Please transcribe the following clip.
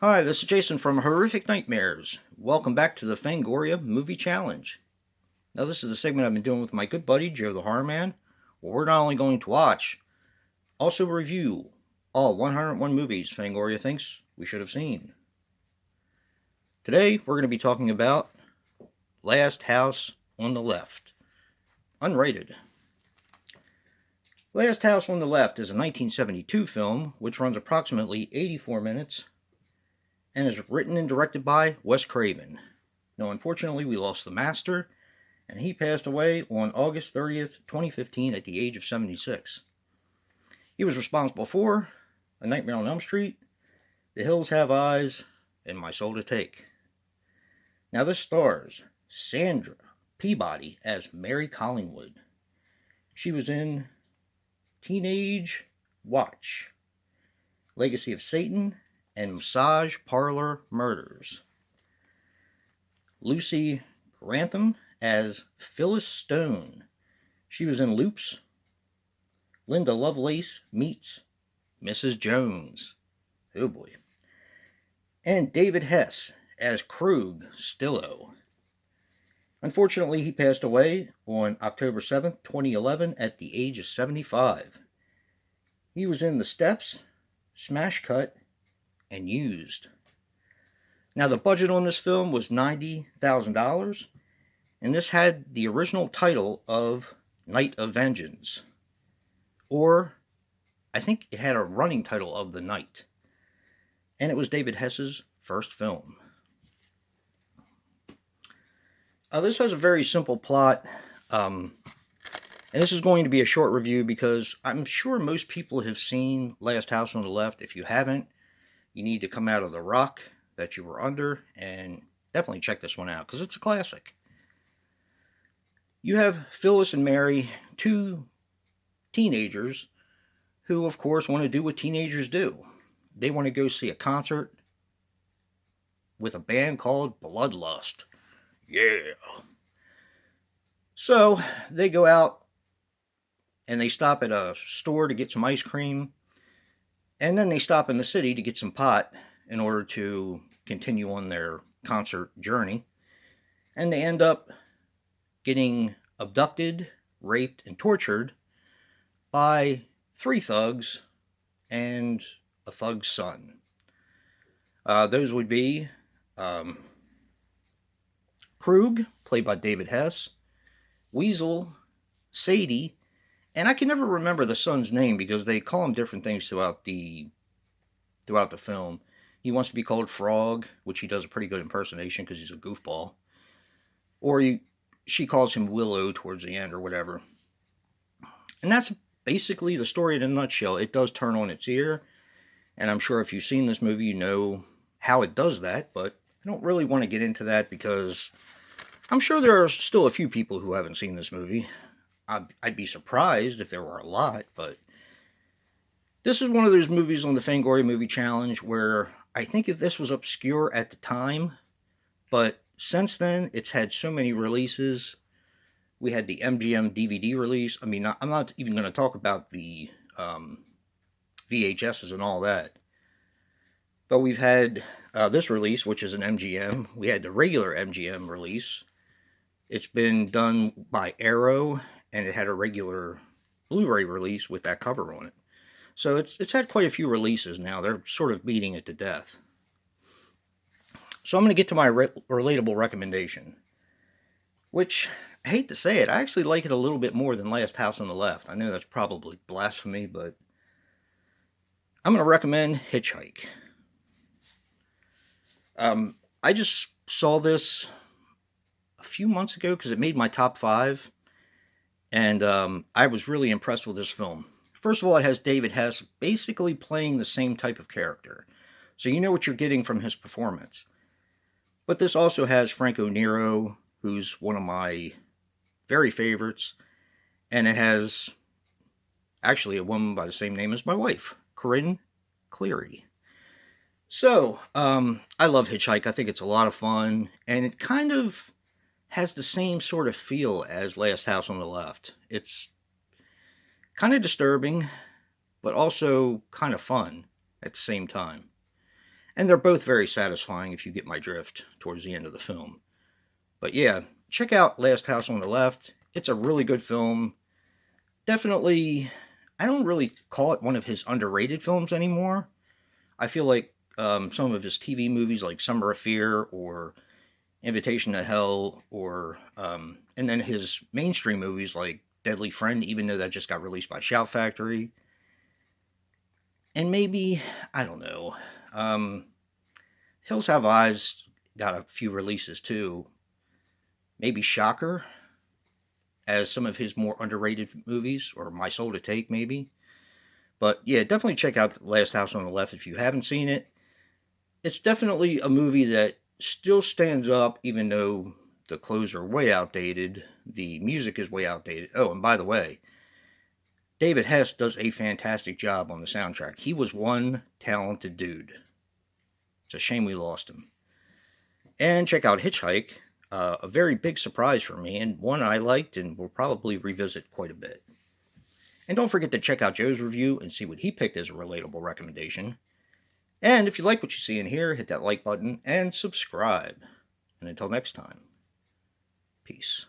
Hi, this is Jason from Horrific Nightmares. Welcome back to the Fangoria Movie Challenge. Now, this is the segment I've been doing with my good buddy, Joe the Horror Man, where we're not only going to watch, also review all 101 movies Fangoria thinks we should have seen. Today, we're going to be talking about Last House on the Left, unrated. Last House on the Left is a 1972 film which runs approximately 84 minutes and is written and directed by Wes Craven. Now, unfortunately, we lost the master, and he passed away on August 30th, 2015, at the age of 76. He was responsible for A Nightmare on Elm Street, The Hills Have Eyes, and My Soul to Take. Now, this stars Sandra Peabody as Mary Collingwood. She was in Teenage Watch, Legacy of Satan, and Massage Parlor Murders. Lucy Grantham as Phyllis Stone. She was in Loops. Linda Lovelace meets Mrs. Jones. Oh boy. And David Hess as Krug Stillo. Unfortunately, he passed away on October 7th, 2011 at the age of 75. He was in The Steps, Smash Cut, and Used. Now, the budget on this film was $90,000, and this had the original title of Night of Vengeance, or I think it had a running title of The Night, and it was David Hess's first film. This has a very simple plot, and this is going to be a short review because I'm sure most people have seen Last House on the Left. If you haven't, you need to come out of the rock that you were under and definitely check this one out because it's a classic. You have Phyllis and Mary, two teenagers who, of course, want to do what teenagers do. They want to go see a concert with a band called Bloodlust. Yeah. So they go out and they stop at a store to get some ice cream. And then they stop in the city to get some pot in order to continue on their concert journey. And they end up getting abducted, raped, and tortured by three thugs and a thug's son. Those would be Krug, played by David Hess, Weasel, Sadie, and I can never remember the son's name because they call him different things throughout the film. He wants to be called Frog, which he does a pretty good impersonation because he's a goofball. Or she calls him Willow towards the end or whatever. And that's basically the story in a nutshell. It does turn on its ear, and I'm sure if you've seen this movie, you know how it does that, but I don't really want to get into that because I'm sure there are still a few people who haven't seen this movie. I'd be surprised if there were a lot, but this is one of those movies on the Fangoria Movie Challenge where I think this was obscure at the time, but since then it's had so many releases. We had the MGM DVD release. I mean, I'm not even going to talk about the VHSs and all that. But we've had this release, which is an MGM. We had the regular MGM release. It's been done by Arrow, and it had a regular Blu-ray release with that cover on it. So it's had quite a few releases now. They're sort of beating it to death. So I'm going to get to my relatable recommendation, which, I hate to say it, I actually like it a little bit more than Last House on the Left. I know that's probably blasphemy, but I'm going to recommend Hitchhike. I just saw this a few months ago because it made my top 5, and I was really impressed with this film. First of all, it has David Hess basically playing the same type of character, so you know what you're getting from his performance. But this also has Franco Nero, who's one of my very favorites, and it has actually a woman by the same name as my wife, Corinne Cleary. So, I love Hitchhike. I think it's a lot of fun, and it kind of has the same sort of feel as Last House on the Left. It's kind of disturbing, but also kind of fun at the same time. And they're both very satisfying if you get my drift towards the end of the film. But yeah, check out Last House on the Left. It's a really good film. Definitely, I don't really call it one of his underrated films anymore. I feel like some of his TV movies like Summer of Fear or Invitation to Hell, and then his mainstream movies like Deadly Friend, even though that just got released by Shout Factory. And maybe, I don't know, Hills Have Eyes got a few releases too. Maybe Shocker as some of his more underrated movies, or My Soul to Take, maybe. But yeah, definitely check out Last House on the Left if you haven't seen it. It's definitely a movie that still stands up, even though the clothes are way outdated, the music is way outdated. Oh, and by the way, David Hess does a fantastic job on the soundtrack. He was one talented dude. It's a shame we lost him. And check out Hitchhike, a very big surprise for me, and one I liked and will probably revisit quite a bit. And don't forget to check out Joe's review and see what he picked as a relatable recommendation. And if you like what you see in here, hit that like button and subscribe. And until next time, peace.